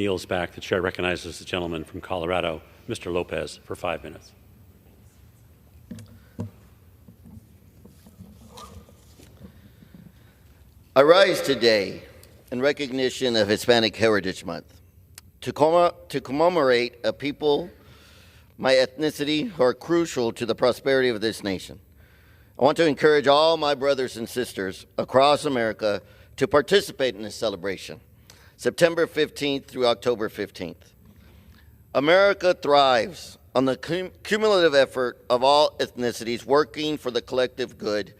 Kneels back. The chair recognizes the gentleman from Colorado, Mr. Lopez, for 5 minutes. I rise today in recognition of Hispanic Heritage Month to commemorate a people, my ethnicity, who are crucial to the prosperity of this nation. I want to encourage all my brothers and sisters across America to participate in this celebration, September 15th through October 15th. America thrives on the cumulative effort of all ethnicities working for the collective good,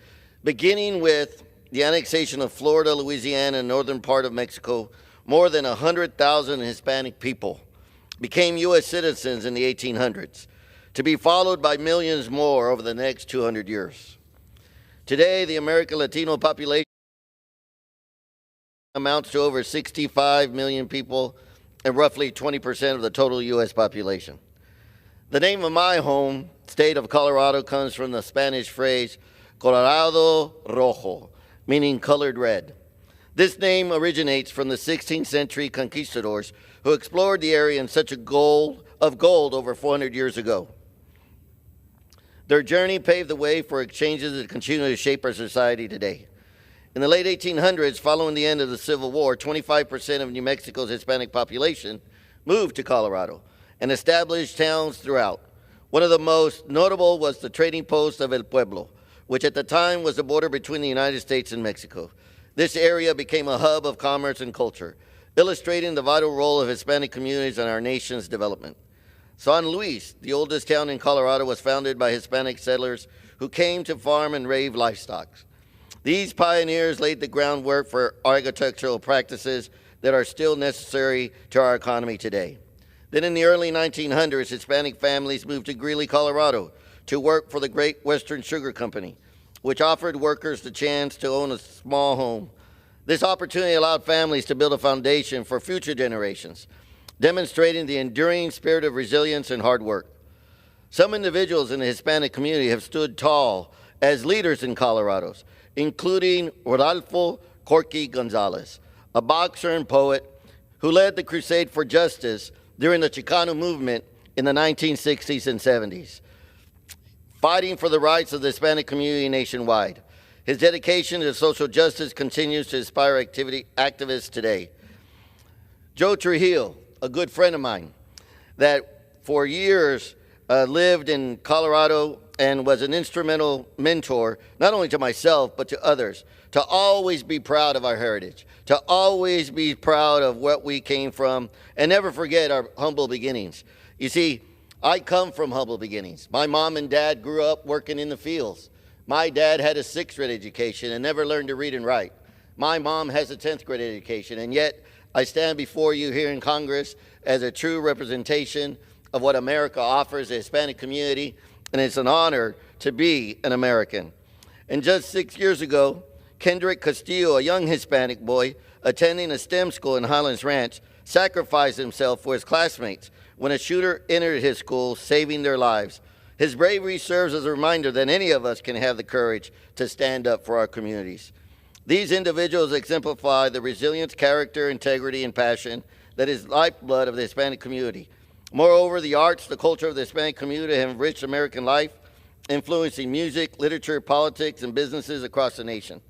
beginning with the annexation of Florida, Louisiana, and northern part of Mexico. More than 100,000 Hispanic people became U.S. citizens in the 1800s, to be followed by millions more over the next 200 years. Today, the American Latino population amounts to over 65 million people and roughly 20% of the total U.S. population. The name of my home state of Colorado comes from the Spanish phrase, Colorado Rojo, meaning colored red. This name originates from the 16th century conquistadors who explored the area in search of gold over 400 years ago. Their journey paved the way for exchanges that continue to shape our society today. In the late 1800s, following the end of the Civil War, 25% of New Mexico's Hispanic population moved to Colorado and established towns throughout. One of the most notable was the trading post of El Pueblo, which at the time was the border between the United States and Mexico. This area became a hub of commerce and culture, illustrating the vital role of Hispanic communities in our nation's development. San Luis, the oldest town in Colorado, was founded by Hispanic settlers who came to farm and raise livestock. These pioneers laid the groundwork for agricultural practices that are still necessary to our economy today. Then in the early 1900s, Hispanic families moved to Greeley, Colorado, to work for the Great Western Sugar Company, which offered workers the chance to own a small home. This opportunity allowed families to build a foundation for future generations, demonstrating the enduring spirit of resilience and hard work. Some individuals in the Hispanic community have stood tall as leaders in Colorado, including Rodolfo Corky Gonzalez, a boxer and poet who led the crusade for justice during the Chicano movement in the 1960s and 70s, fighting for the rights of the Hispanic community nationwide. His dedication to social justice continues to inspire activists today. Joe Trujillo, a good friend of mine, that for years lived in Colorado and was an instrumental mentor, not only to myself, but to others, to always be proud of our heritage, to always be proud of what we came from, and never forget our humble beginnings. You see, I come from humble beginnings. My mom and dad grew up working in the fields. My dad had a 6th grade education and never learned to read and write. My mom has a 10th grade education, and yet I stand before you here in Congress as a true representation of what America offers the Hispanic community, and it's an honor to be an American. And just 6 years ago, Kendrick Castillo, a young Hispanic boy attending a STEM school in Highlands Ranch, sacrificed himself for his classmates when a shooter entered his school, saving their lives. His bravery serves as a reminder that any of us can have the courage to stand up for our communities. These individuals exemplify the resilience, character, integrity, and passion that is lifeblood of the Hispanic community. Moreover, the arts, the culture of the Hispanic community have enriched American life, influencing music, literature, politics, and businesses across the nation.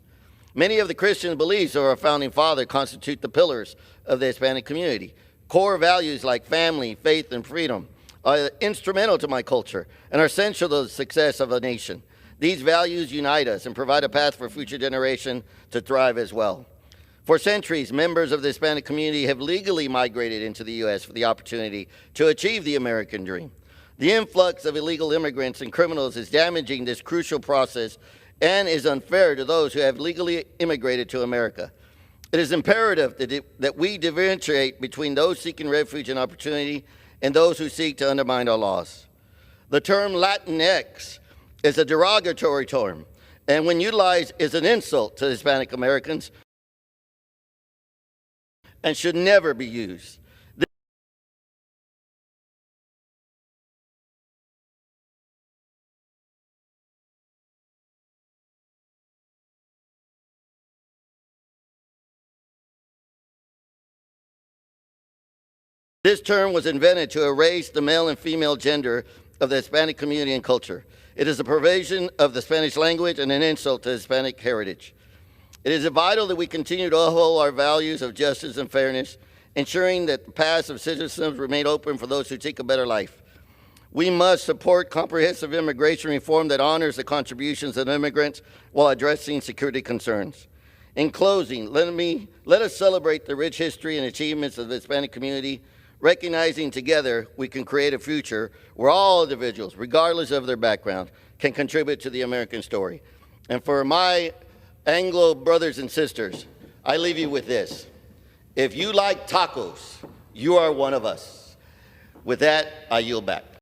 Many of the Christian beliefs of our founding father constitute the pillars of the Hispanic community. Core values like family, faith, and freedom are instrumental to my culture and are essential to the success of a nation. These values unite us and provide a path for future generations to thrive as well. For centuries, members of the Hispanic community have legally migrated into the U.S. for the opportunity to achieve the American dream. The influx of illegal immigrants and criminals is damaging this crucial process and is unfair to those who have legally immigrated to America. It is imperative that we differentiate between those seeking refuge and opportunity and those who seek to undermine our laws. The term Latinx is a derogatory term, and when utilized is an insult to Hispanic Americans and should never be used. This term was invented to erase the male and female gender of the Hispanic community and culture. It is a perversion of the Spanish language and an insult to Hispanic heritage. It is vital that we continue to uphold our values of justice and fairness, ensuring that the paths of citizens remain open for those who seek a better life. We must support comprehensive immigration reform that honors the contributions of immigrants while addressing security concerns. In closing, let us celebrate the rich history and achievements of the Hispanic community, recognizing together we can create a future where all individuals, regardless of their background, can contribute to the American story. And for my Anglo brothers and sisters, I leave you with this. If you like tacos, you are one of us. With that, I yield back.